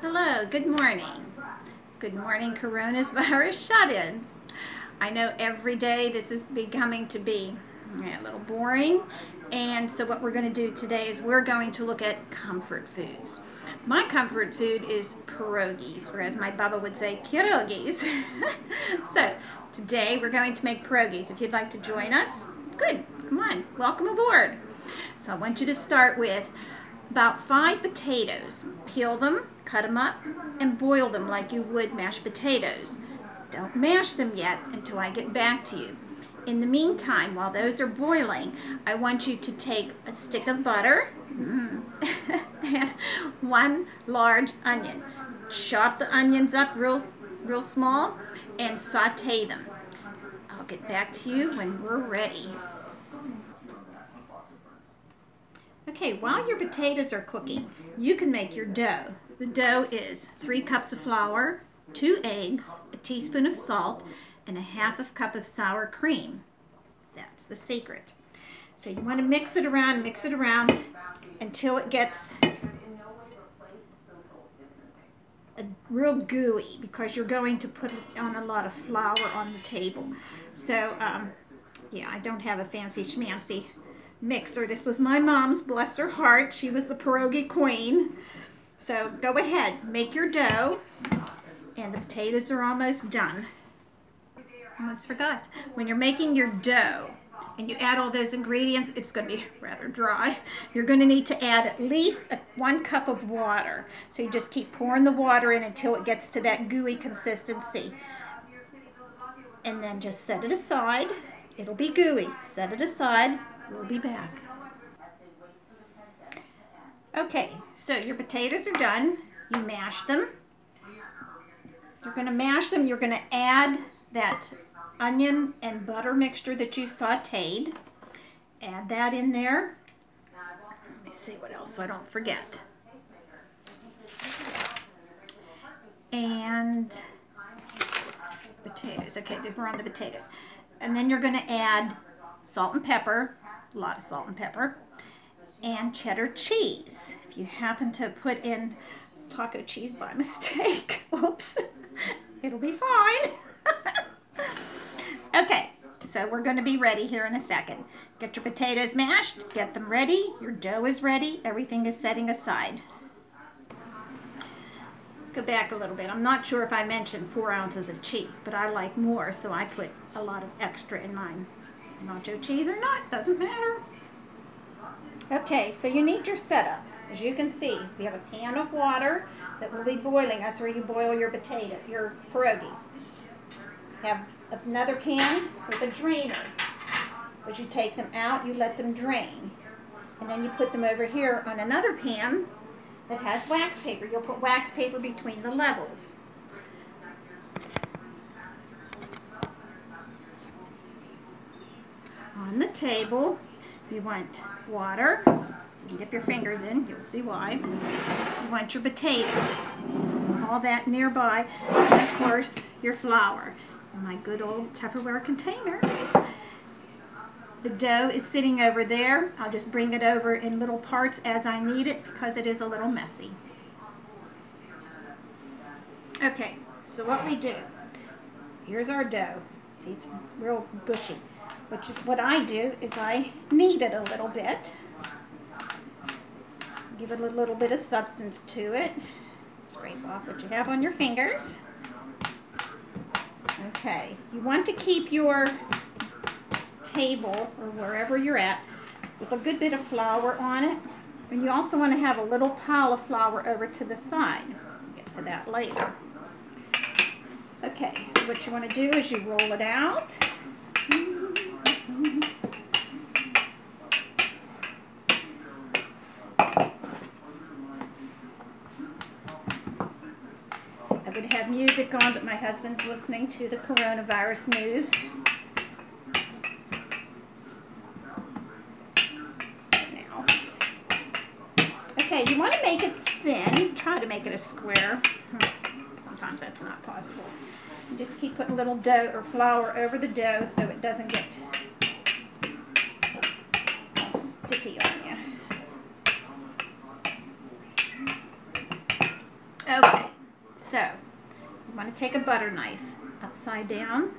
Hello, good morning. Good morning, coronavirus shut-ins. I know every day this is becoming to be a little boring, and so what we're going to do today is we're going to look at comfort foods. My comfort food is pierogies, or as my Baba would say, pierogies. So today we're going to make pierogies. If you'd like to join us, good, come on, welcome aboard. So I want you to start with about 5 potatoes. Peel them, cut them up, and boil them like you would mashed potatoes. Don't mash them yet until I get back to you. In the meantime, while those are boiling, I want you to take a stick of butter and 1 large onion. Chop the onions up real small and saute them. I'll get back to you when we're ready. Okay, while your potatoes are cooking, you can make your dough. The dough is 3 cups of flour, 2 eggs, a teaspoon of salt, and a 1/2 cup of sour cream. That's the secret. So you want to mix it around until it gets a real gooey, because you're going to put on a lot of flour on the table. So, yeah, I don't have a fancy schmancy mixer. This was my mom's, bless her heart. She was the pierogi queen. So go ahead, make your dough, and the potatoes are almost done. Almost forgot. When you're making your dough and you add all those ingredients, it's going to be rather dry. You're going to need to add at least 1 cup of water. So you just keep pouring the water in until it gets to that gooey consistency. And then just set it aside. It'll be gooey. Set it aside. We'll be back. Okay, so your potatoes are done. You mash them. You're going to mash them. You're going to add that onion and butter mixture that you sauteed. Add that in there. Let me see what else so I don't forget. And potatoes. Okay, we're on the potatoes. And then you're going to add salt and pepper. A lot of salt and pepper, and cheddar cheese. If you happen to put in taco cheese by mistake, oops, it'll be fine. Okay, so we're going to be ready here in a second. Get your potatoes mashed, get them ready, your dough is ready, everything is setting aside. Go back a little bit. I'm not sure if I mentioned 4 ounces of cheese, but I like more, so I put a lot of extra in mine. Nacho cheese or not, doesn't matter. Okay, so you need your setup. As you can see, we have a pan of water that will be boiling. That's where you boil your your pierogies. Have another pan with a drainer. As you take them out, you let them drain. And then you put them over here on another pan that has wax paper. You'll put wax paper between the levels. On the table, you want water. You can dip your fingers in, you'll see why. You want your potatoes, all that nearby, and of course, your flour. My good old Tupperware container. The dough is sitting over there. I'll just bring it over in little parts as I need it because it is a little messy. Okay, so what we do, here's our dough. See, it's real gushy. What I do is I knead it a little bit. Give it a little bit of substance to it. Scrape off what you have on your fingers. Okay, you want to keep your table, or wherever you're at, with a good bit of flour on it. And you also want to have a little pile of flour over to the side. We'll get to that later. Okay, so what you want to do is you roll it out. I would have music on, but my husband's listening to the coronavirus news. Now. Okay, you want to make it thin. Try to make it a square. Sometimes that's not possible. You just keep putting a little dough or flour over the dough so it doesn't get all sticky on you. Okay. So, you want to take a butter knife upside down,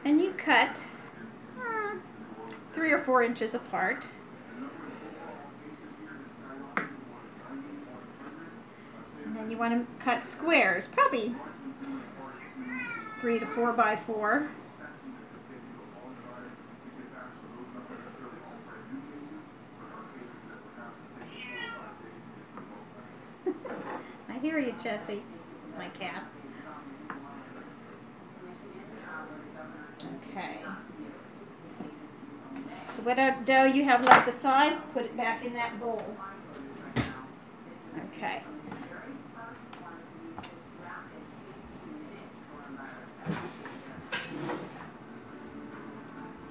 and you cut 3 or 4 inches apart. And then you want to cut squares, probably 3 to 4 by 4. I hear you, Jessie. It's my cat. Okay. So whatever dough you have left aside, put it back in that bowl. Okay.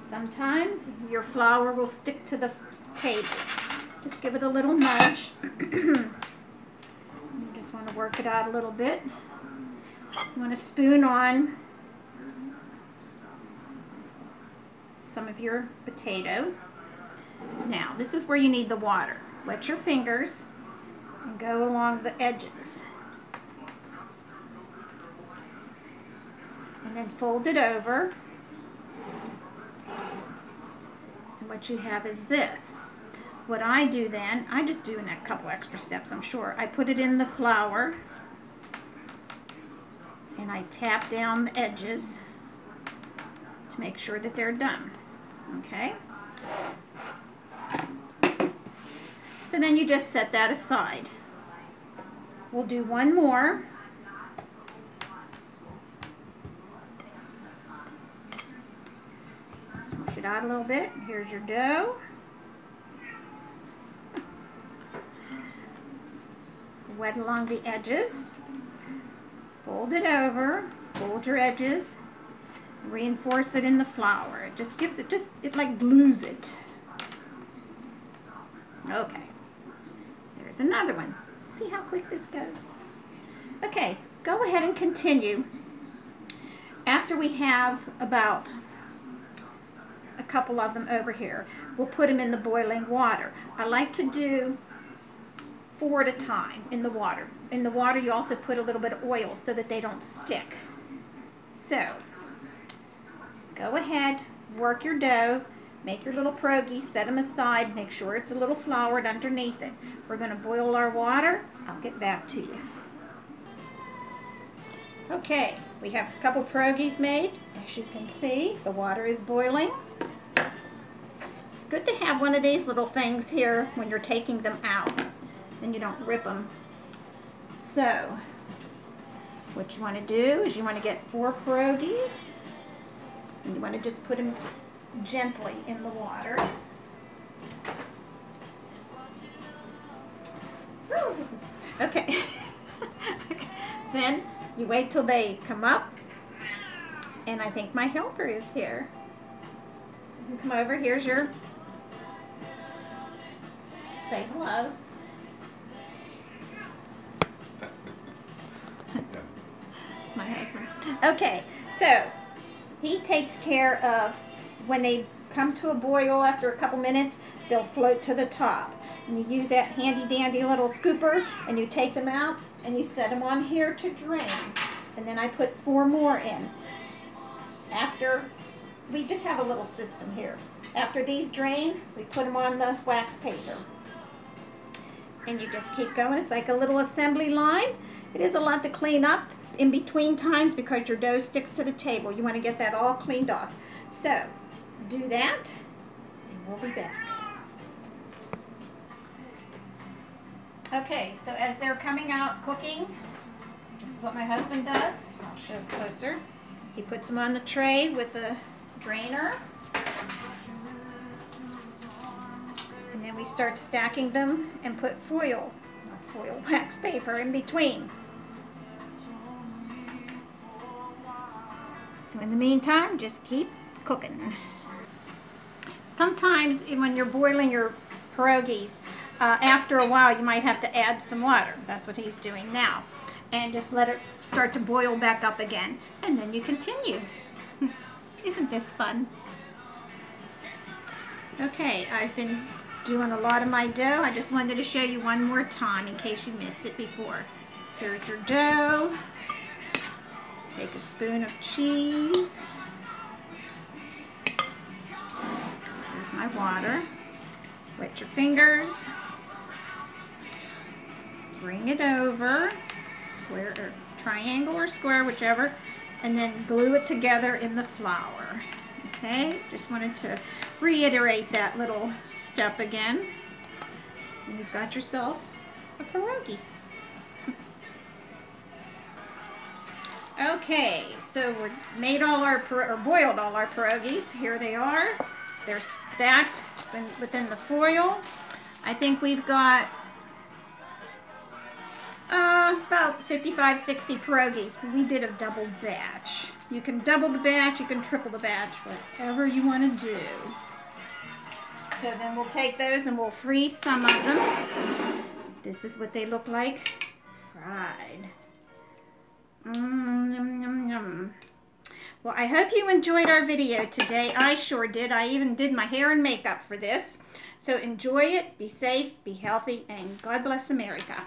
Sometimes your flour will stick to the table. Just give it a little nudge. You just want to work it out a little bit. You want to spoon on some of your potato. Now, this is where you need the water. Wet your fingers and go along the edges. And then fold it over. And what you have is this. What I do then, I just do a couple extra steps, I'm sure. I put it in the flour and I tap down the edges to make sure that they're done. Okay? So then you just set that aside. We'll do one more. Push it out a little bit. Here's your dough. Wet along the edges. Fold it over. Fold your edges. Reinforce it in the flour. It just gives it, it like glues it. Okay. There's another one. See how quick this goes? Okay, go ahead and continue. After we have about a couple of them over here, we'll put them in the boiling water. I like to do 4 at a time in the water. In the water you also put a little bit of oil so that they don't stick. So, go ahead, work your dough, make your little pierogies, set them aside, make sure it's a little floured underneath it. We're going to boil our water. I'll get back to you. Okay, we have a couple pierogies made. As you can see, the water is boiling. It's good to have one of these little things here when you're taking them out, and you don't rip them. So, what you want to do is you want to get 4 pierogies, and you want to just put them gently in the water. Okay. Then you wait till they come up, and I think my helper is here. You come over. Here's your. Say hello. It's my husband. Okay, so he takes care of when they come to a boil after a couple minutes, they'll float to the top. And you use that handy dandy little scooper and you take them out and you set them on here to drain. And then I put 4 more in. After, we just have a little system here. After these drain, we put them on the wax paper. And you just keep going. It's like a little assembly line. It is a lot to clean up in between times because your dough sticks to the table. You want to get that all cleaned off. So, do that, and we'll be back. Okay, so as they're coming out cooking, this is what my husband does. I'll show closer. He puts them on the tray with a drainer. And then we start stacking them and put wax paper in between. So in the meantime, just keep cooking. Sometimes when you're boiling your pierogies, after a while you might have to add some water. That's what he's doing now. And just let it start to boil back up again. And then you continue. Isn't this fun? Okay, I've been doing a lot of my dough. I just wanted to show you one more time in case you missed it before. Here's your dough. Take a spoon of cheese. Here's my water. Wet your fingers. Bring it over, square or triangle or square, whichever, and then glue it together in the flour. Okay, just wanted to reiterate that little step again. And you've got yourself a pierogi. Okay, so we made all our, or boiled all our pierogies. Here they are. They're stacked within the foil. I think we've got about 55, 60 pierogies. We did a double batch. You can double the batch, you can triple the batch, whatever you want to do. So then we'll take those and we'll freeze some of them. This is what they look like fried. Yum, yum, yum. Well, I hope you enjoyed our video today. I sure did. I even did my hair and makeup for this. So enjoy it, be safe, be healthy, and God bless America.